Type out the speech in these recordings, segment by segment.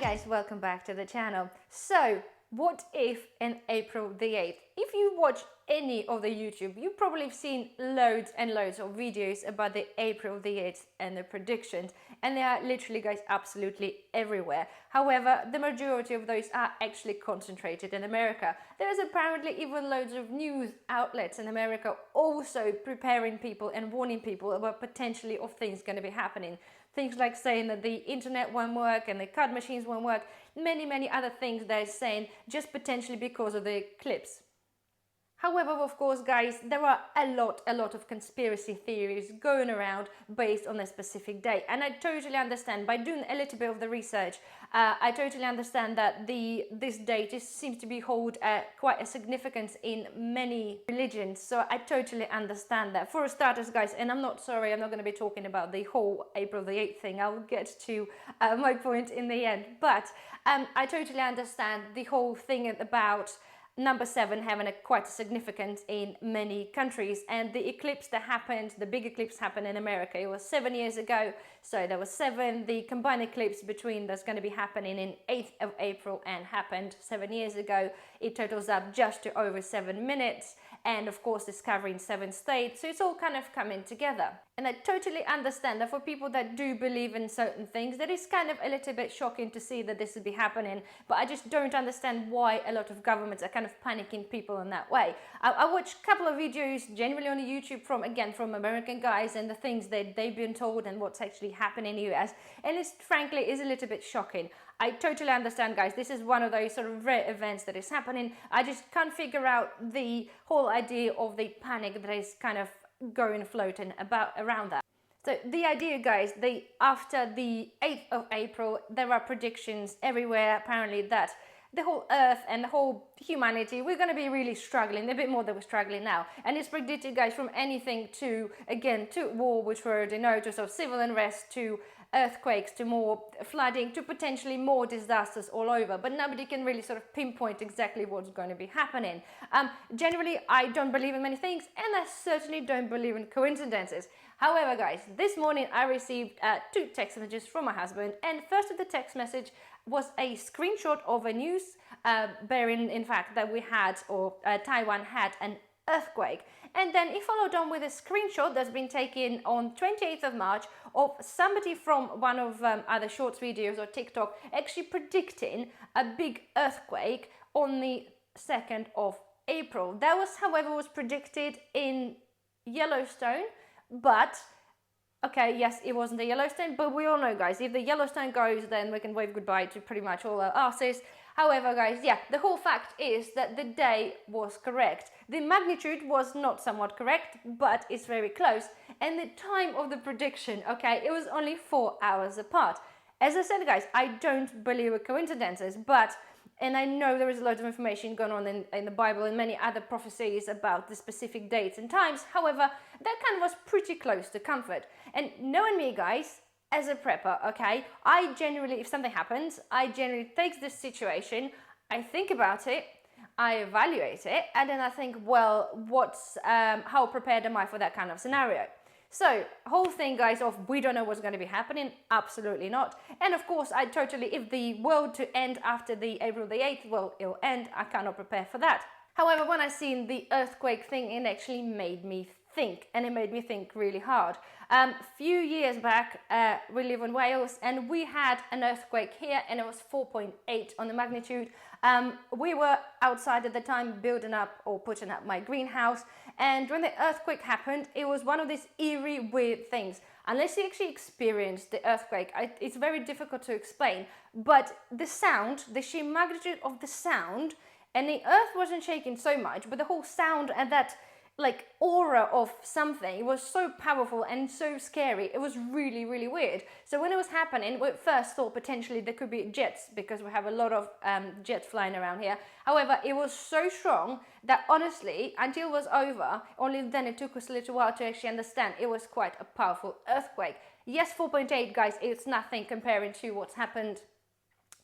guys, welcome back to the channel. So, what if in April the 8th? If you watch any of the YouTube, you probably have seen loads and loads of videos about the April the 8th and the predictions, and they are literally, guys, absolutely everywhere. However, the majority of those are actually concentrated in America. There's apparently even loads of news outlets in America also preparing people and warning people about potentially of things going to be happening. Things like saying that the internet won't work and the card machines won't work, many other things they're saying just potentially because of the eclipse. However, of course, guys, there are a lot of conspiracy theories going around based on a specific date. And I totally understand, by doing a little bit of the research, I totally understand that this date seems to be hold quite a significance in many religions. So I totally understand that. For starters, guys, and I'm not going to be talking about the whole April the 8th thing. I'll get to my point in the end. But I totally understand the whole thing about number 7 having quite a significance in many countries, and the eclipse that happened, the big eclipse happened in America. It was 7 years ago, so there was 7. The combined eclipse between that's going to be happening in 8th of April and happened 7 years ago. It totals up just to over 7 minutes, and of course it's covering 7 states, so it's all kind of coming together. And I totally understand that for people that do believe in certain things, that is kind of a little bit shocking to see that this would be happening, but I just don't understand why a lot of governments are kind of panicking people in that way. I watched a couple of videos generally on YouTube from American guys and the things that they've been told and what's actually happening in the US, and it's frankly is a little bit shocking. I totally understand, guys, this is one of those sort of rare events that is happening. I just can't figure out the whole idea of the panic that is kind of going floating about around that. So the idea, guys, after the 8th of April, there are predictions everywhere apparently that the whole Earth and the whole humanity, we're going to be really struggling, a bit more than we're struggling now. And it's predicted, guys, from anything to, again, to war, which we already know, to sort of civil unrest, to earthquakes, to more flooding, to potentially more disasters all over. But nobody can really sort of pinpoint exactly what's going to be happening. Generally, I don't believe in many things, and I certainly don't believe in coincidences. However, guys, this morning I received 2 text messages from my husband, and first of the text message was a screenshot of a news bearing in fact that we had, or Taiwan had an earthquake. And then he followed on with a screenshot that's been taken on 28th of March of somebody from one of other shorts videos or TikTok actually predicting a big earthquake on the 2nd of April. That was, however, was predicted in Yellowstone, but okay, yes, it wasn't the Yellowstone, but we all know, guys, if the Yellowstone goes, then we can wave goodbye to pretty much all our asses. However, guys, yeah, the whole fact is that the day was correct. The magnitude was not somewhat correct, but it's very close. And the time of the prediction, okay, it was only 4 hours apart. As I said, guys, I don't believe in coincidences, but, and I know there is a lot of information going on in the Bible and many other prophecies about the specific dates and times. However, that kind of was pretty close to comfort. And knowing me, guys, as a prepper, okay, I generally, if something happens, I generally take this situation, I think about it, I evaluate it, and then I think, well, how prepared am I for that kind of scenario? So, whole thing, guys, of we don't know what's going to be happening, absolutely not. And of course, if the world to end after the April the 8th, well, it'll end, I cannot prepare for that. However, when I seen the earthquake thing, it actually made me think, and it made me think really hard. Few years back, we live in Wales, and we had an earthquake here, and it was 4.8 on the magnitude. We were outside at the time building up or putting up my greenhouse, and when the earthquake happened, it was one of these eerie, weird things. Unless you actually experienced the earthquake, it's very difficult to explain, but the sound, the sheer magnitude of the sound, and the earth wasn't shaking so much, but the whole sound and that like aura of something, it was so powerful and so scary. It was really weird. So when it was happening, we first thought potentially there could be jets, because we have a lot of jets flying around here. However, it was so strong that honestly, until it was over, only then it took us a little while to actually understand it was quite a powerful earthquake. Yes, 4.8, guys, it's nothing comparing to what's happened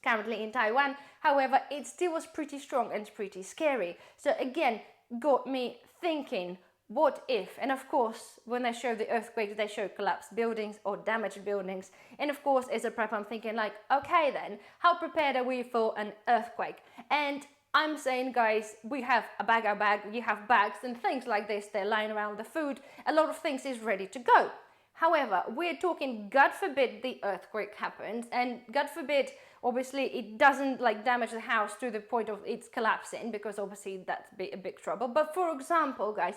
currently in Taiwan. However, it still was pretty strong and pretty scary. So again, got me thinking, what if, and of course, when they show the earthquakes, they show collapsed buildings or damaged buildings. And of course, as a prep, I'm thinking like, okay then, how prepared are we for an earthquake? And I'm saying, guys, we have a bag, you have bags and things like this, they're lying around the food, a lot of things is ready to go. However, we're talking, God forbid the earthquake happens, and God forbid, obviously, it doesn't like damage the house to the point of it's collapsing, because obviously that's a big trouble. But for example, guys,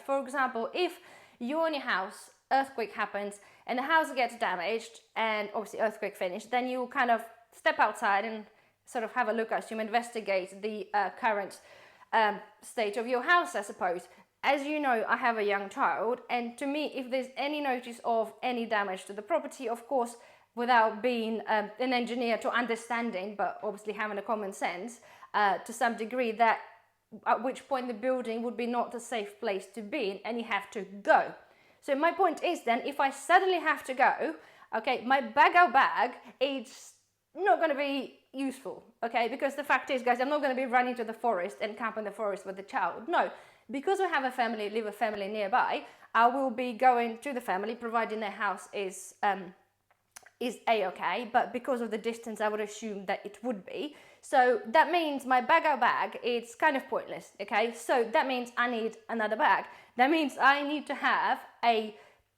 if you're in your house, earthquake happens, and the house gets damaged, and obviously earthquake finished, then you kind of step outside and sort of have a look as you investigate the current state of your house, I suppose. As you know, I have a young child, and to me, if there's any notice of any damage to the property, of course, without being an engineer to understanding, but obviously having a common sense to some degree, that at which point the building would be not a safe place to be in, and you have to go. So my point is then, if I suddenly have to go, okay, my bag, it's not going to be useful, okay? Because the fact is, guys, I'm not going to be running to the forest and camp in the forest with the child. No, because I have a family, live a family nearby, I will be going to the family, providing their house is a-okay, but because of the distance, I would assume that it would be. So that means my bag, it's kind of pointless, okay? So that means I need another bag. That means I need to have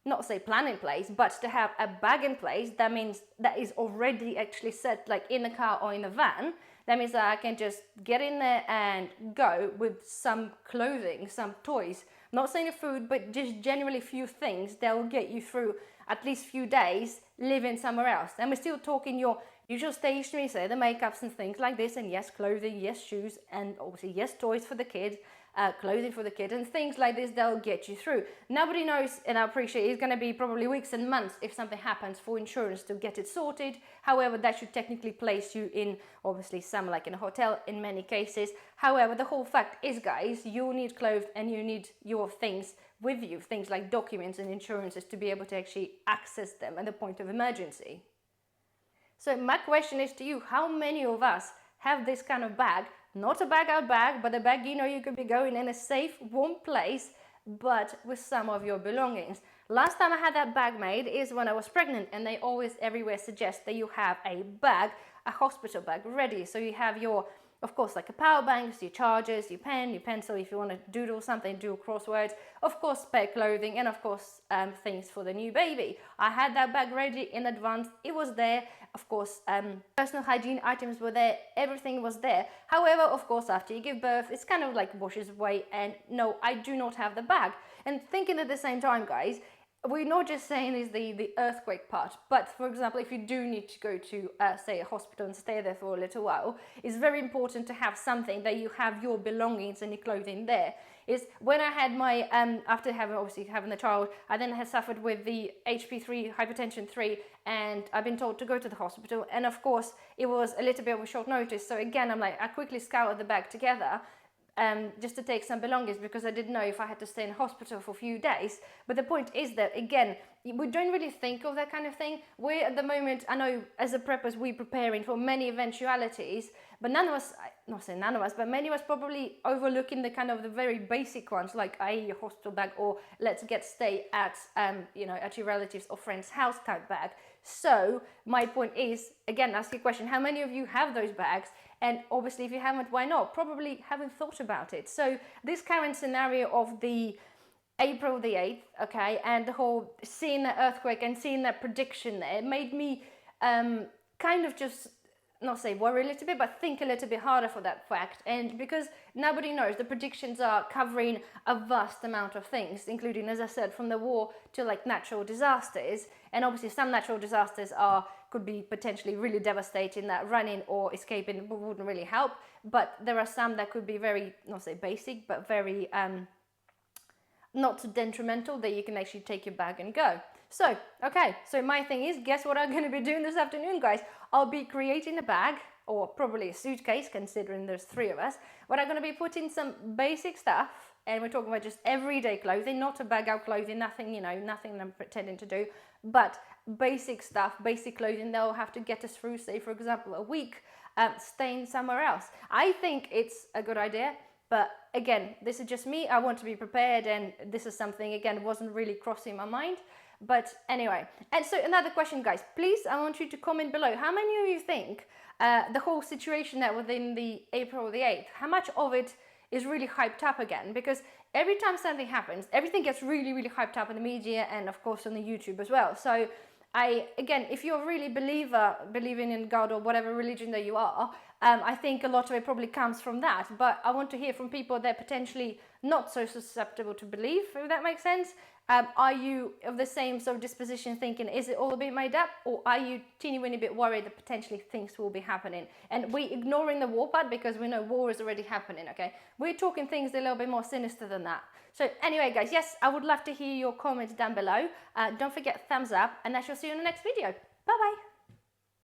not say plan in place, but to have a bag in place. That means that is already actually set, like in the car or in the van. That means that I can just get in there and go with some clothing, some toys. I'm not saying food, but just generally few things that will get you through at least few days living somewhere else. And we're still talking your usual stationery, say the makeups and things like this, and yes, clothing, yes, shoes, and obviously yes, toys for the kid, clothing for the kid, and things like this that'll get you through. Nobody knows, and I appreciate it's going to be probably weeks and months if something happens for insurance to get it sorted. However, that should technically place you in, obviously, some like in a hotel in many cases. However, the whole fact is, guys, you need clothes and you need your things with you, things like documents and insurances, to be able to actually access them at the point of emergency. So my question is to you, how many of us have this kind of bag? Not a bag, but a bag you could be going in a safe, warm place, but with some of your belongings. Last time I had that bag made is when I was pregnant, and they always everywhere suggest that you have a bag, a hospital bag ready. So you have your, of course, like a power bank, your chargers, your pen, your pencil, if you want to doodle something, do crosswords, of course, spare clothing, and of course, things for the new baby. I had that bag ready in advance. It was there. Of course, personal hygiene items were there. Everything was there. However, of course, after you give birth, it's kind of like washes away. And no, I do not have the bag. And thinking at the same time, guys, we're not just saying is the earthquake part, but for example, if you do need to go to, say, a hospital and stay there for a little while, it's very important to have something that you have your belongings and your clothing there. Is when I had my, after having the child, I then had suffered with the HP3, hypertension 3, and I've been told to go to the hospital. And of course, it was a little bit of a short notice. So again, I quickly scoured the bag together, just to take some belongings, because I didn't know if I had to stay in hospital for a few days. But the point is that, again, we don't really think of that kind of thing. We're at the moment, I know as a preppers, we're preparing for many eventualities, but none of us, not saying none of us, but many of us probably overlooking the kind of the very basic ones, like a hospital bag, or let's get stay at, at your relatives or friend's house type bag. So my point is, again, ask your question, how many of you have those bags? And obviously, if you haven't, why not? Probably haven't thought about it. So this current scenario of the April the 8th, okay, and the whole seeing the earthquake and seeing that prediction there made me kind of just, not say worry a little bit, but think a little bit harder for that fact. And because nobody knows, the predictions are covering a vast amount of things, including, as I said, from the war to like natural disasters. And obviously some natural disasters could be potentially really devastating, that running or escaping wouldn't really help. But there are some that could be very, not say basic, but very not so detrimental, that you can actually take your bag and go. So, okay, so my thing is, guess what I'm going to be doing this afternoon, guys? I'll be creating a bag, or probably a suitcase, considering there's 3 of us, but I'm going to be putting some basic stuff, and we're talking about just everyday clothing, not a bag out clothing, nothing, nothing I'm pretending to do, but basic stuff, basic clothing that will have to get us through, say, for example, a week, staying somewhere else. I think it's a good idea. But again, this is just me. I want to be prepared, and this is something, again, wasn't really crossing my mind. But anyway, and so another question, guys, please, I want you to comment below. How many of you think the whole situation that within the April the 8th, how much of it is really hyped up again? Because every time something happens, everything gets really, really hyped up in the media and of course on the YouTube as well. So again, if you're really believing in God or whatever religion that you are, I think a lot of it probably comes from that. But I want to hear from people that are potentially not so susceptible to belief, if that makes sense. Are you of the same sort of disposition, thinking, is it all a bit made up? Or are you teeny weeny bit worried that potentially things will be happening? And we ignoring the war part because we know war is already happening, okay? We're talking things a little bit more sinister than that. So anyway, guys, yes, I would love to hear your comments down below. Don't forget thumbs up, and I shall see you in the next video. Bye-bye.